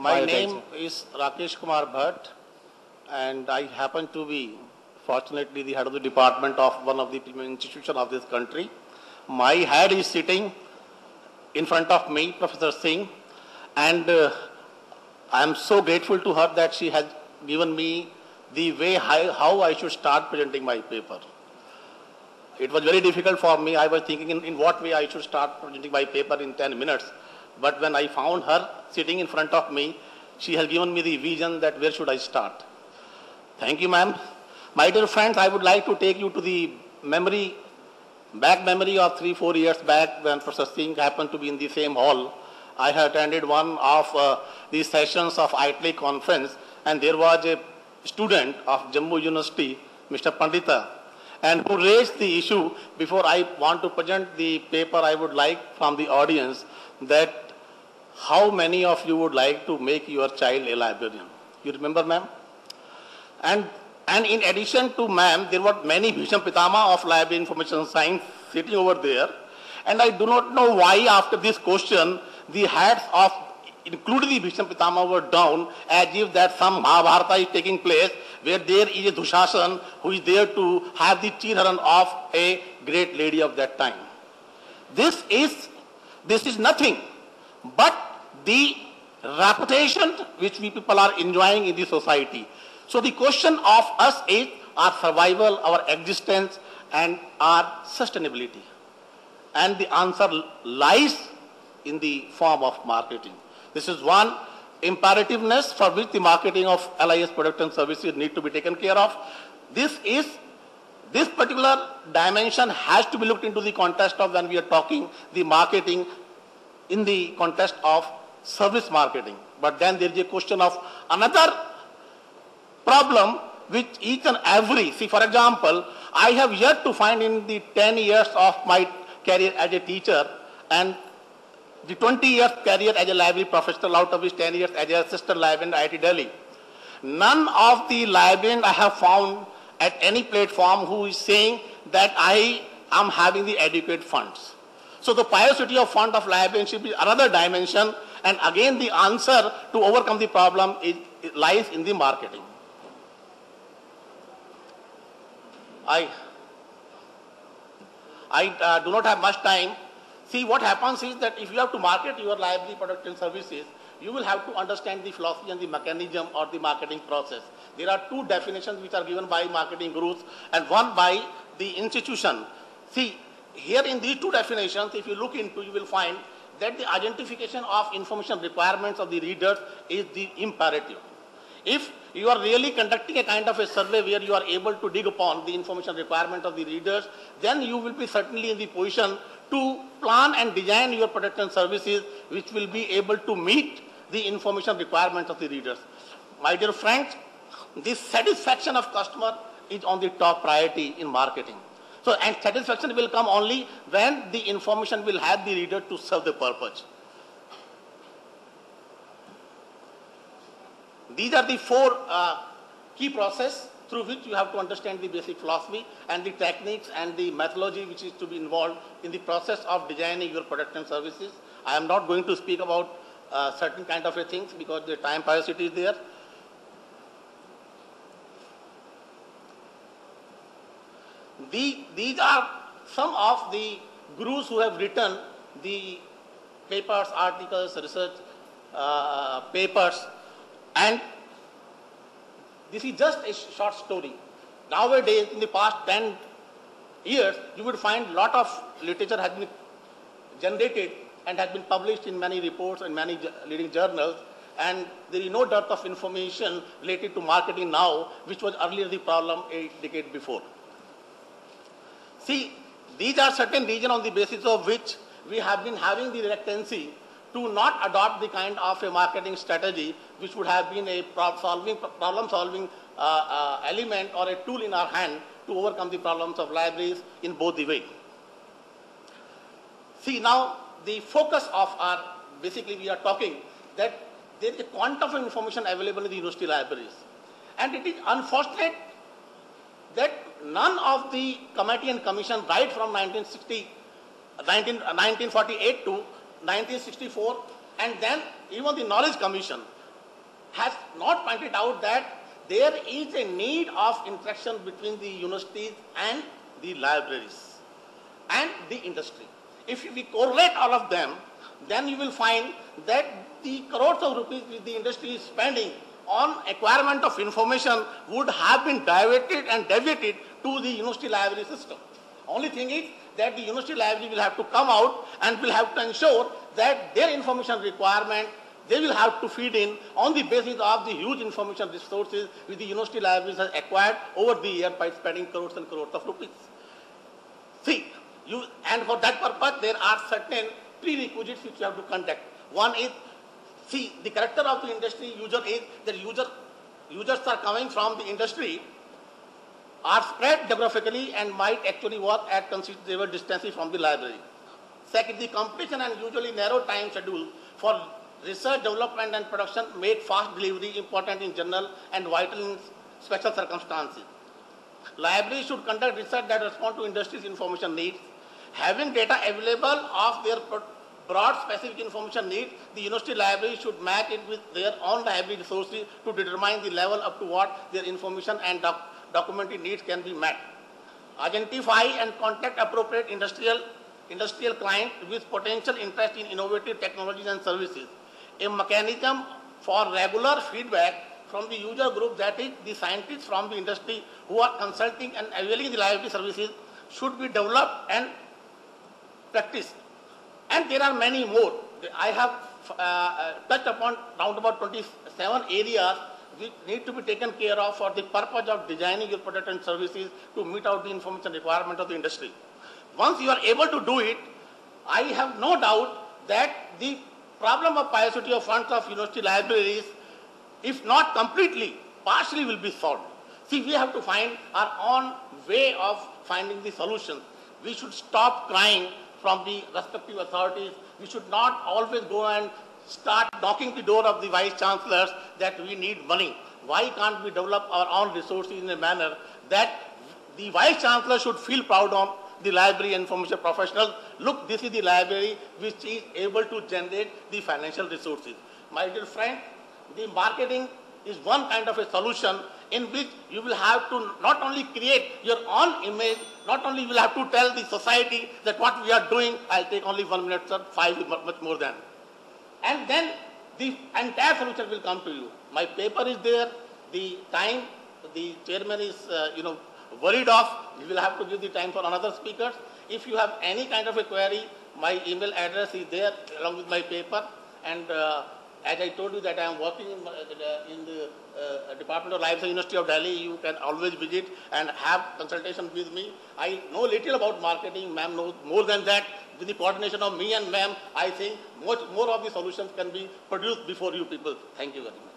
My name is Rakesh Kumar Bhatt, and I happen to be, fortunately, the head of the department of one of the premier institutions of this country. My head is sitting in front of me, Professor Singh, and I am so grateful to her that she has given me the way how I should start presenting my paper. It was very difficult for me. I was thinking in what way I should start presenting my paper in 10 minutes. But when I found her sitting in front of me, she has given me the vision that where should I start. Thank you, ma'am. My dear friends, I would like to take you to the memory of 3-4 years back when Professor Singh happened to be in the same hall. I had attended one of these sessions of ITLE conference, and there was a student of Jammu University, Mr. Pandita, and who raised the issue. Before I want to present the paper, I would like from the audience that how many of you would like to make your child a librarian? You remember, ma'am? And in addition to ma'am, there were many Bhisham Pitama of Library Information Science sitting over there. And I do not know why after this question, the heads of, including the Bhisham Pitama, were down as if that some Mahabharata is taking place where there is a Dushasan who is there to have the children of a great lady of that time. This is nothing but the reputation which we people are enjoying in the society. So the question of us is our survival, our existence, and our sustainability. And the answer lies in the form of marketing. This is one imperativeness for which the marketing of LIS product and services need to be taken care of. This particular dimension has to be looked into the context of when we are talking the marketing in the context of service marketing. But then there is a question of another problem which each and every, see for example, I have yet to find in the 10 years of my career as a teacher and the 20 years career as a library professional, out of which 10 years as an assistant librarian at IIT Delhi. None of the librarians I have found at any platform who is saying that I am having the adequate funds. So the piousity of fund of librarianship is another dimension, and again the answer to overcome the problem lies in the marketing. I do not have much time. See, what happens is that if you have to market your library product and services, you will have to understand the philosophy and the mechanism or the marketing process. There are two definitions which are given by marketing gurus and one by the institution. See, here in these two definitions, if you look into, you will find that the identification of information requirements of the readers is the imperative. If you are really conducting a kind of a survey where you are able to dig upon the information requirement of the readers, then you will be certainly in the position to plan and design your product and services which will be able to meet the information requirements of the readers. My dear friends, this satisfaction of customer is on the top priority in marketing. So, and satisfaction will come only when the information will have the reader to serve the purpose. These are the four key processes through which you have to understand the basic philosophy and the techniques and the methodology which is to be involved in the process of designing your product and services. I am not going to speak about certain kind of things because the time piousity is there. These are some of the gurus who have written the papers, articles, research papers, and this is just a short story. Nowadays, in the past 10 years, you would find a lot of literature has been generated and has been published in many reports and many leading journals, and there is no dearth of information related to marketing now, which was earlier the problem a decade before. See, these are certain regions on the basis of which we have been having the reluctancy to not adopt the kind of a marketing strategy which would have been a problem-solving element or a tool in our hand to overcome the problems of libraries in both the way. See, now the focus of our, basically we are talking that there is a quantum of information available in the university libraries. And it is unfortunate that none of the committee and commission right from 1948 to 1964 and then even the Knowledge Commission, has not pointed out that there is a need of interaction between the universities and the libraries and the industry. If we correlate all of them, then you will find that the crores of rupees which the industry is spending on acquirement of information would have been diverted and deviated to the university library system. Only thing is that the university library will have to come out and will have to ensure that their information requirement they will have to feed in on the basis of the huge information resources which the university libraries has acquired over the year by spending crores and crores of rupees. See, and for that purpose there are certain prerequisites which you have to conduct. One is, see, the character of the industry user is that users are coming from the industry, are spread geographically and might actually work at considerable distances from the library. Second, the competition and usually narrow time schedule for research, development and production make fast delivery important in general and vital in special circumstances. Libraries should conduct research that respond to industry's information needs. Having data available of their broad specific information needs, the university library should match it with their own library resources to determine the level up to what their information and documentary needs can be met. Identify and contact appropriate industrial clients with potential interest in innovative technologies and services. A mechanism for regular feedback from the user group, that is, the scientists from the industry who are consulting and availing the library services, should be developed and practiced. And there are many more. I have touched upon round about 27 areas which need to be taken care of for the purpose of designing your product and services to meet out the information requirement of the industry. Once you are able to do it, I have no doubt that the problem of piracy of funds of university libraries, if not completely, partially will be solved. See, we have to find our own way of finding the solution. We should stop crying from the respective authorities. We should not always go and start knocking the door of the vice chancellors that we need money. Why can't we develop our own resources in a manner that the vice chancellor should feel proud of the library and information professionals? Look, this is the library which is able to generate the financial resources. My dear friend, the marketing is one kind of a solution in which you will have to not only create your own image, not only will have to tell the society that what we are doing. I'll take only 1 minute, sir, 5 is much more than. And then the entire solution will come to you. My paper is there, the time the chairman is worried of, we will have to give the time for another speakers. If you have any kind of a query, my email address is there along with my paper. And as I told you that I am working in the Department of Life Sciences, University of Delhi, you can always visit and have consultation with me. I know little about marketing, ma'am knows more than that. With the coordination of me and ma'am, I think much more of the solutions can be produced before you people. Thank you very much.